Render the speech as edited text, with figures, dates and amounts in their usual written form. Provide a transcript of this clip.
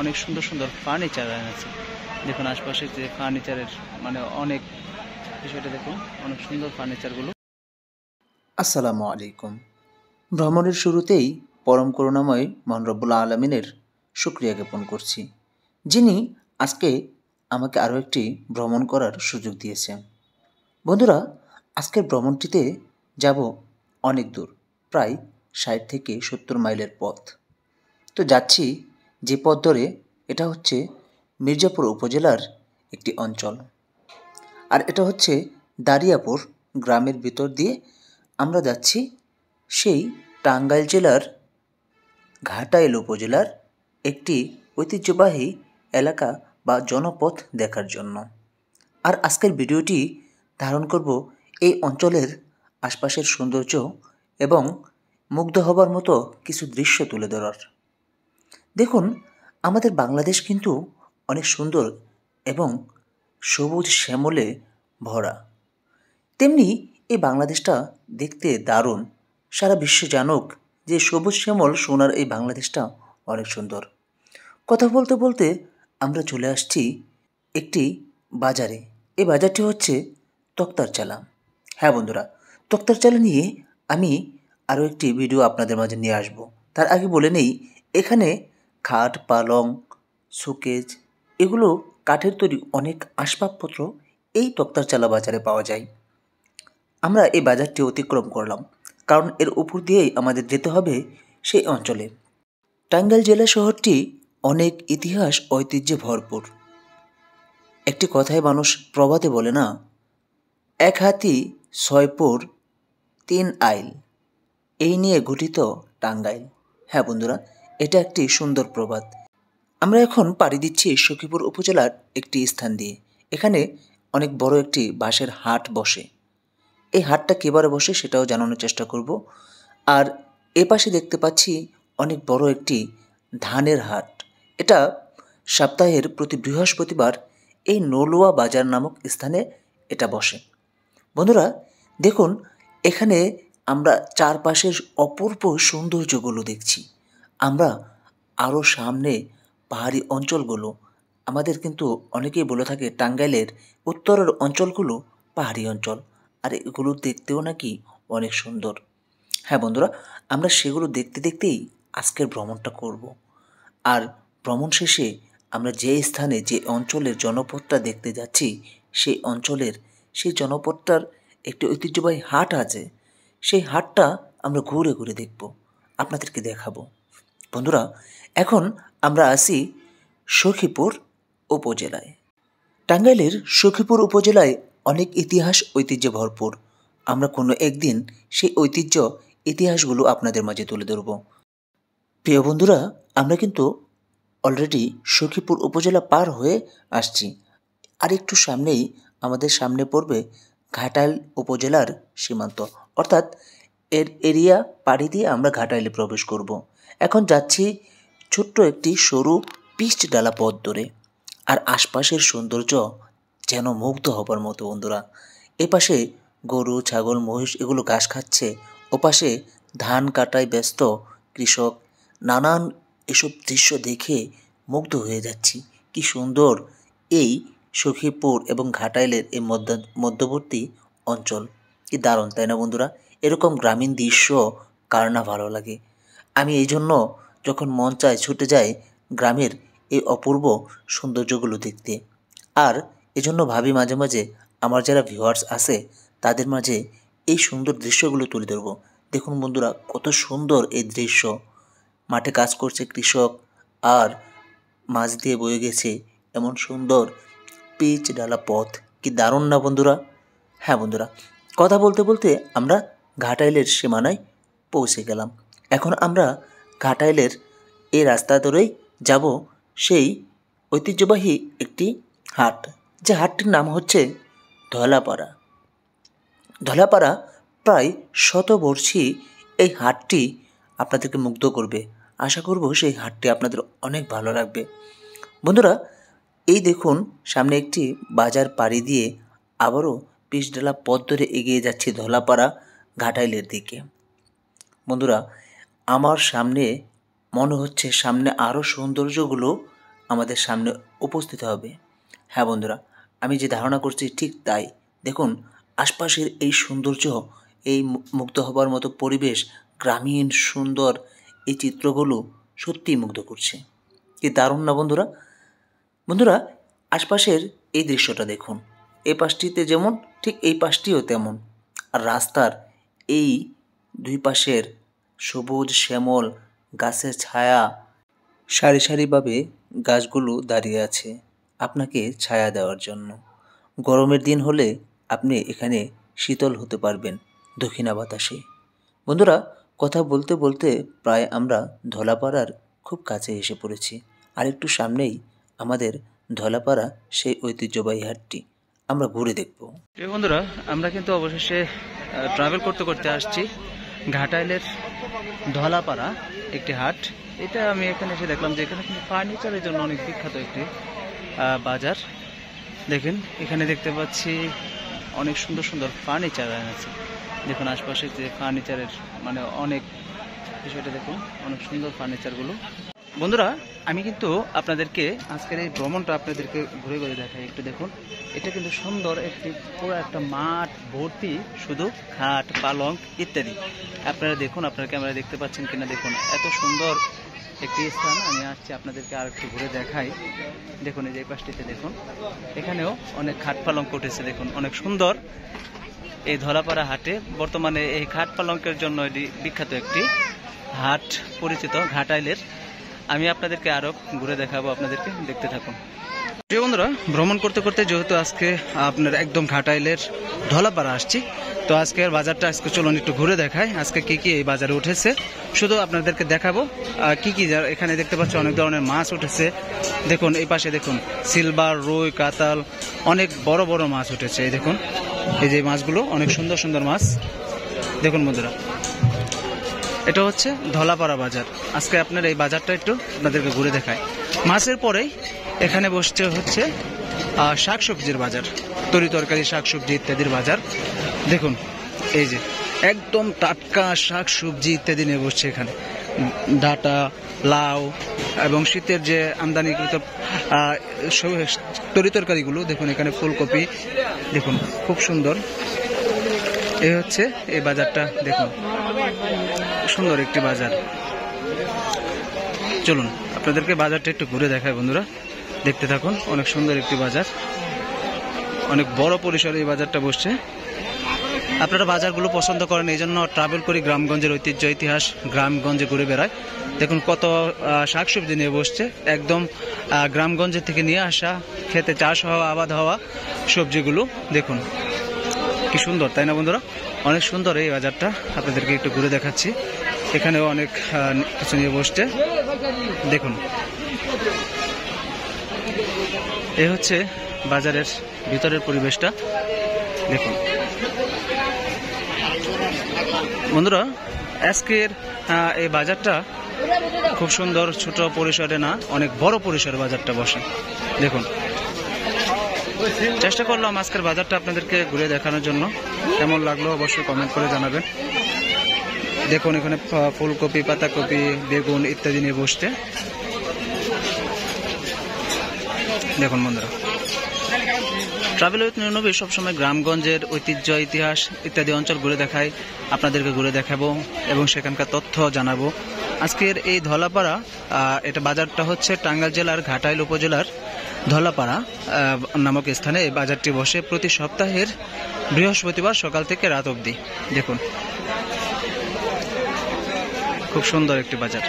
অনেক সুন্দর সুন্দর ফার্নিচার আছে। দেখুন আশপাশে যে ফার্নিচারের মানে অনেক বিষয়টা দেখুন, অনেক সুন্দর ফার্নিচারগুলো। আসসালামু আলাইকুম। ভ্রমণের শুরুতেই পরম করুণাময় মহান রব্বুল আলমিনের শুক্রিয়া জ্ঞাপন করছি, যিনি আজকে আমাকে আরও একটি ভ্রমণ করার সুযোগ দিয়েছেন। বন্ধুরা, আজকের ভ্রমণটিতে যাব অনেক দূর, প্রায় 60 থেকে 70 মাইলের পথ। তো যাচ্ছি যে পথ ধরে, এটা হচ্ছে মির্জাপুর উপজেলার একটি অঞ্চল, আর এটা হচ্ছে দারিয়াপুর গ্রামের ভিতর দিয়ে আমরা যাচ্ছি সেই টাঙ্গাইল জেলার ঘাটাইল উপজেলার একটি ঐতিহ্যবাহী এলাকা বা জনপথ দেখার জন্য। আর আজকের ভিডিওটি ধারণ করব এই অঞ্চলের আশপাশের সৌন্দর্য এবং মুগ্ধ হবার মতো কিছু দৃশ্য তুলে ধরার। দেখুন, আমাদের বাংলাদেশ কিন্তু অনেক সুন্দর এবং সবুজ শ্যামলে ভরা। তেমনি এই বাংলাদেশটা দেখতে দারুণ। সারা বিশ্ব জানুক যে সবুজ শ্যামল সোনার এই বাংলাদেশটা অনেক সুন্দর। কথা বলতে বলতে আমরা চলে আসছি একটি বাজারে। এই বাজারটি হচ্ছে তক্তার চালা। হ্যাঁ বন্ধুরা, তক্তার চালা নিয়ে আমি আরও একটি ভিডিও আপনাদের মাঝে নিয়ে আসব। তার আগে বলে নেই, এখানে খাট, পালং, শোকেজ এগুলো কাঠের তৈরি অনেক আসবাবপত্র এই তক্তার চালা বাজারে পাওয়া যায়। আমরা এই বাজারটি অতিক্রম করলাম, কারণ এর উপর দিয়েই আমাদের যেতে হবে সেই অঞ্চলে। টাঙ্গাইল জেলা শহরটি অনেক ইতিহাস ঐতিহ্যে ভরপুর। একটি কথায় মানুষ প্রবাদে বলে না, এক হাতি 6 পুর 3 আইল, এই নিয়ে গঠিত টাঙ্গাইল। হ্যাঁ বন্ধুরা, এটা একটি সুন্দর প্রবাদ। আমরা এখন পাড়ি দিচ্ছি সখীপুর উপজেলার একটি স্থান দিয়ে। এখানে অনেক বড় একটি বাঁশের হাট বসে। এই হাটটা কীভাবে বসে সেটাও জানানোর চেষ্টা করব। আর এ পাশে দেখতে পাচ্ছি অনেক বড় একটি ধানের হাট। এটা সপ্তাহের প্রতি বৃহস্পতিবার এই নলুয়া বাজার নামক স্থানে এটা বসে। বন্ধুরা দেখুন, এখানে আমরা চারপাশের অপূর্ব সৌন্দর্যগুলো দেখছি। আমরা আরও সামনে পাহাড়ি অঞ্চলগুলো, আমাদের কিন্তু অনেকেই বলে থাকে টাঙ্গাইলের উত্তরের অঞ্চলগুলো পাহাড়ি অঞ্চল, আর এগুলো দেখতেও নাকি অনেক সুন্দর। হ্যাঁ বন্ধুরা, আমরা সেগুলো দেখতে দেখতেই আজকের ভ্রমণটা করব। আর ভ্রমণ শেষে আমরা যে স্থানে যে অঞ্চলের জনপদটা দেখতে যাচ্ছি, সেই অঞ্চলের সেই জনপদটার একটি ঐতিহ্যবাহী হাট আছে। সেই হাটটা আমরা ঘুরে ঘুরে দেখব, আপনাদেরকে দেখাবো। বন্ধুরা, এখন আমরা আসি সখীপুর উপজেলায়। টাঙ্গাইলের সখীপুর উপজেলায় অনেক ইতিহাস ঐতিহ্যে ভরপুর। আমরা কোনো একদিন সেই ঐতিহ্য ইতিহাসগুলো আপনাদের মাঝে তুলে ধরব। প্রিয় বন্ধুরা, আমরা কিন্তু অলরেডি সখীপুর উপজেলা পার হয়ে আসছি। আর একটু সামনেই আমাদের সামনে পড়বে ঘাটাইল উপজেলার সীমান্ত, অর্থাৎ এর এরিয়া পাড়ি দিয়ে আমরা ঘাটাইলে প্রবেশ করব। এখন যাচ্ছি ছোট্ট একটি সরু পিচ ডালা পথ ধরে। আর আশপাশের সৌন্দর্য যেন মুগ্ধ হবার মতো বন্ধুরা। এপাশে গরু, ছাগল, মহিষ এগুলো ঘাস খাচ্ছে, ওপাশে ধান কাটায় ব্যস্ত কৃষক। নানান এসব দৃশ্য দেখে মুগ্ধ হয়ে যাচ্ছি। কি সুন্দর এই সখীপুর এবং ঘাটাইলের এই মধ্যবর্তী অঞ্চল। কি দারুণ, তাই না বন্ধুরা? এরকম গ্রামীণ দৃশ্য কার না ভালো লাগে। আমি এই জন্য যখন মন চায় ছুটে যাই গ্রামের এই অপূর্ব সৌন্দর্যগুলো দেখতে। আর এজন্য ভাবি মাঝে মাঝে আমার যারা ভিউয়ার্স আছে তাদের মাঝে এই সুন্দর দৃশ্যগুলো তুলে ধরবো। দেখুন বন্ধুরা, কত সুন্দর এই দৃশ্য। মাঠে কাজ করছে কৃষক, আর মাছ দিয়ে বয়ে গেছে এমন সুন্দর পিচ ডালা পথ। কি দারুণ না বন্ধুরা? হ্যাঁ বন্ধুরা, কথা বলতে বলতে আমরা ঘাটাইলের সীমানায় পৌঁছে গেলাম। এখন আমরা ঘাটাইলের এই রাস্তা ধরেই যাব সেই ঐতিহ্যবাহী একটি হাট, যে হাটটির নাম হচ্ছে ধলাপাড়া। ধলাপাড়া প্রায় শতবর্ষী এই হাটটি আপনাদেরকে মুগ্ধ করবে। আশা করব সেই হাটটি আপনাদের অনেক ভালো লাগবে। বন্ধুরা, এই দেখুন সামনে একটি বাজার পাড়ি দিয়ে আবারও পিচঢালা পথ ধরে এগিয়ে যাচ্ছি ধলাপাড়া ঘাটাইলের দিকে। বন্ধুরা, আমার সামনে মনে হচ্ছে সামনে আরও সৌন্দর্যগুলো আমাদের সামনে উপস্থিত হবে। হ্যাঁ বন্ধুরা, আমি যে ধারণা করছি ঠিক তাই। দেখুন আশপাশের এই সৌন্দর্য, এই মুগ্ধ হবার মতো পরিবেশ, গ্রামীণ সুন্দর এই চিত্রগুলো সত্যিই মুগ্ধ করছে। কি দারুণ না বন্ধুরা? বন্ধুরা, আশপাশের এই দৃশ্যটা দেখুন। এই পাশটিতে যেমন ঠিক এই পাশটিও তেমন। আর রাস্তার এই দুই পাশের সবুজ শ্যামল গাছের ছায়া, সারি সারিভাবে গাছগুলো দাঁড়িয়ে আছে আপনাকে ছায়া দেওয়ার জন্য। গরমের দিন হলে আপনি এখানে শীতল হতে পারবেন দক্ষিণা বাতাসে। বন্ধুরা, কথা বলতে বলতে প্রায় আমরা ধলাপাড়ার খুব কাছে এসে পড়েছি। আর একটু সামনেই আমাদের ধলাপাড়া সেই ঐতিহ্যবাহী হাটটি আমরা ঘুরে দেখব। প্রিয় বন্ধুরা, আমরা কিন্তু অবশেষে ট্রাভেল করতে করতে আসছি ঘাটাইলের ধলাপাড়া একটি হাট। এটা আমি এখানে এসে দেখলাম যে এখানে কিন্তু ফার্নিচারের জন্য অনেক বিখ্যাত একটি বাজার। দেখেন এখানে দেখতে পাচ্ছি অনেক সুন্দর সুন্দর ফার্নিচার আছে। দেখুন আশপাশে যে ফার্নিচারের মানে অনেক বিষয়টা দেখুন, অনেক সুন্দর ফার্নিচারগুলো। বন্ধুরা, আমি কিন্তু আপনাদেরকে আজকের এই ভ্রমণটা আপনাদেরকে ঘুরে ঘুরে দেখাই। একটু দেখুন, এটা কিন্তু সুন্দর একটি পুরো একটা মাঠ ভর্তি শুধু খাট পালং ইত্যাদি। আপনারা দেখুন, আপনার ক্যামেরা দেখতে পাচ্ছেন কিনা দেখুন, এত সুন্দর একটি স্থান। আমি আসছি আপনাদেরকে আর একটু ঘুরে দেখাই। দেখুন এই যে পাশটিতে দেখুন, এখানেও অনেক খাট পালঙ্ক উঠেছে। দেখুন অনেক সুন্দর এই ধলাপাড়া হাটে। বর্তমানে এই খাট পালঙ্কের জন্য এটি বিখ্যাত একটি হাট পরিচিত ঘাটাইলের। আমি আপনাদেরকে আরো ঘুরে দেখাবো, আপনাদেরকে দেখতে থাকুন। প্রিয় বন্ধুরা, ভ্রমণ করতে করতে যেহেতু আজকে আপনার একদম ঘাটাইলের ধলাপাড়া আসছি, তো আজকের বাজারটা আজকে চলুন একটু ঘুরে দেখাই। আজকে কি কি এই বাজারে উঠেছে শুধু আপনাদেরকে দেখাবো। কি কি এখানে দেখতে পাচ্ছি অনেক ধরনের মাছ উঠেছে। দেখুন এই পাশে দেখুন সিলভার, রুই, কাতাল, অনেক বড় বড় মাছ উঠেছে। এই দেখুন এই যে মাছগুলো অনেক সুন্দর সুন্দর মাছ। দেখুন বন্ধুরা, এটা হচ্ছে ধলাপাড়া বাজার। আজকে আপনার এই বাজারটা একটু আপনাদেরকে ঘুরে দেখায়। মাছের পরেই এখানে বসছে হচ্ছে শাকসবজির বাজার, তরি তরকারি শাকসবজি ইত্যাদির বাজার। দেখুন এই যে একদম টাটকা শাকসবজি ইত্যাদি নিয়ে বসছে এখানে। ডাঁটা, লাউ এবং শীতের যে আমদানিকৃত তরি তরকারিগুলো দেখুন। এখানে ফুলকপি দেখুন খুব সুন্দর। এই হচ্ছে এই বাজারটা, দেখুন সুন্দর একটি বাজার। চলুন আপনাদেরকে বাজারটা একটু ঘুরে দেখায় বন্ধুরা, দেখতে থাকুন। অনেক সুন্দর একটি বাজার, অনেক বড় পরিসরে এই বাজারটা বসছে। আপনারা বাজারগুলো পছন্দ করেন, এই জন্য ট্রাভেল করি, গ্রামগঞ্জের ঐতিহ্য ইতিহাস গ্রামগঞ্জে ঘুরে বেড়ায়। দেখুন কত শাকসবজি নিয়ে বসছে, একদম গ্রামগঞ্জের থেকে নিয়ে আসা, খেতে চাষ হওয়া আবাদ হওয়া সবজিগুলো। দেখুন কি সুন্দর, তাই না বন্ধুরা? অনেক সুন্দর এই বাজারটা, আপনাদেরকে একটু ঘুরে দেখাচ্ছি। এখানেও অনেক কিছু নিয়ে বসছে। দেখুন এই হচ্ছে বাজারের ভিতরের পরিবেশটা। দেখুন বন্ধুরা, আজকের এই বাজারটা খুব সুন্দর, ছোট পরিসরে না, অনেক বড় পরিসরে বাজারটা বসে। দেখুন চেষ্টা করলাম আজকের বাজারটা আপনাদেরকে ঘুরে দেখানোর জন্য। কেমন লাগলো অবশ্যই কমেন্ট করে জানাবেন। দেখুন এখানে ফুলকপি, পাতাকপি, বেগুন ইত্যাদি নিয়ে বসছে। দেখুন বন্ধুরা, ট্রাভেল উইথ নবী সবসময় গ্রামগঞ্জের ঐতিহ্য ইতিহাস ইত্যাদি অঞ্চল ঘুরে দেখায়, আপনাদেরকে ঘুরে দেখাবো এবং সেখানকার তথ্য জানাবো। আজকের এই ধলাপাড়া এটা বাজারটা হচ্ছে টাঙ্গাইল জেলার ঘাটাইল উপজেলার ধলাপাড়া নামক স্থানে এই বাজারটি বসে প্রতি সপ্তাহের বৃহস্পতিবার সকাল থেকে রাত অবধি। দেখুন খুব সুন্দর একটি বাজার।